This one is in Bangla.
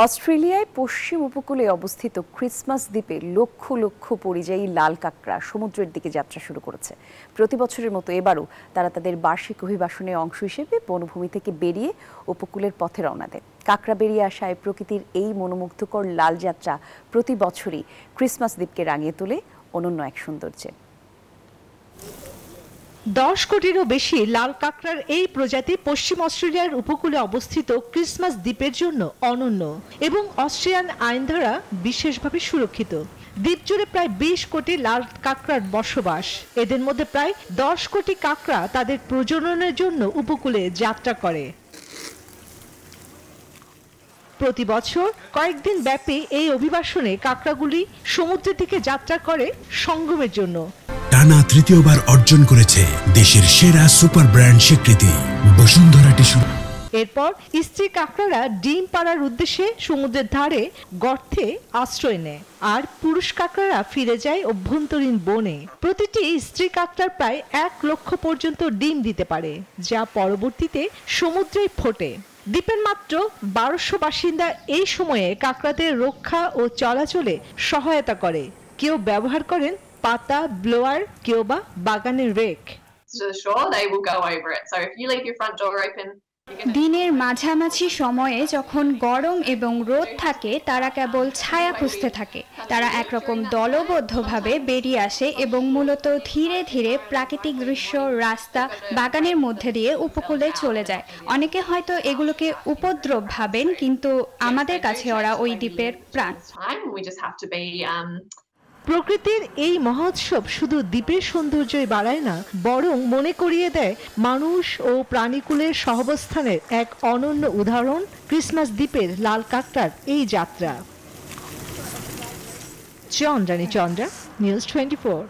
অস্ট্রেলিয়ায় পশ্চিম উপকূলে অবস্থিত ক্রিসমাস দ্বীপে লক্ষ লক্ষ পরিযায়ী লাল কাঁকড়া সমুদ্রের দিকে যাত্রা শুরু করেছে। প্রতি বছরের মতো এবারও তারা তাদের বার্ষিক অভিবাসনের অংশ হিসেবে বনভূমি থেকে বেরিয়ে উপকূলের পথে রওনা দেয়। কাঁকড়া বেরিয়ে আসায় প্রকৃতির এই মনোমুগ্ধকর লাল যাত্রা প্রতি বছরই ক্রিসমাস দ্বীপকে রাঙিয়ে তোলে অনন্য এক সৌন্দর্যে। 10 কোটিরও বেশি লাল কাঁকড়ার এই প্রজাতি পশ্চিম অস্ট্রেলিয়ার উপকূলে অবস্থিত ক্রিসমাস দ্বীপের জন্য অনন্য এবং অস্ট্রেলিয়ান আইন দ্বারা বিশেষভাবে সুরক্ষিত। দ্বীপ জুড়ে প্রায় 20 কোটি লাল কাঁকড়ার বসবাস। এদের মধ্যে প্রায় 10 কোটি কাঁকড়া তাদের প্রজননের জন্য উপকূলে যাত্রা করে। প্রতি বছর কয়েকদিন ব্যাপী এই অভিবাসনে কাঁকড়াগুলি সমুদ্রের দিকে যাত্রা করে সঙ্গমের জন্য। টানা তৃতীয়বার অর্জন করেছে দেশের সেরা সুপার ব্র্যান্ড স্বীকৃতি বসুন্ধরা টিস্যু। এরপর স্ত্রী কাঁকড়ারা ডিম পাড়ার উদ্দেশ্যে সমুদ্রের ধারে গর্তে আশ্রয় নেয় আর পুরুষ কাঁকড়ারা ফিরে যায় অভ্যন্তরীণ বনে। প্রতিটি স্ত্রী কাঁকড়ার প্রায় 1 লক্ষ পর্যন্ত ডিম দিতে পারে, যা পরবর্তীতে সমুদ্রে ফোটে। দ্বীপের মাত্র 1200 বাসিন্দা এই সময়ে কাঁকড়াদের রক্ষা ও চলাচলে সহায়তা করে। কেউ ব্যবহার করেন পাতা ব্লোয়ার, কেউ বা বাগানের রেক। দিনের মাঝামাঝি সময়ে যখন গরম এবং রোদ থাকে তারা কেবল ছায়া খুঁজতে থাকে। তারা একরকম দলবদ্ধভাবে বেরিয়ে আসে এবং মূলত ধীরে ধীরে প্রাকৃতিক দৃশ্য, রাস্তা, বাগানের মধ্যে দিয়ে উপকূলে চলে যায়। অনেকে হয়তো এগুলোকে উপদ্রব ভাবেন, কিন্তু আমাদের কাছে ওরা ওই দ্বীপের প্রাণ। প্রকৃতির এই মহোৎসব শুধু দ্বীপের সৌন্দর্যই বাড়ায় না, বরং মনে করিয়ে দেয় মানুষ ও প্রাণীকুলের সহাবস্থানের এক অনন্য উদাহরণ ক্রিসমাস দ্বীপের লাল কাঁকড়ার এই যাত্রা। চন্দ্রানী চন্দ্রা, নিউজ 24।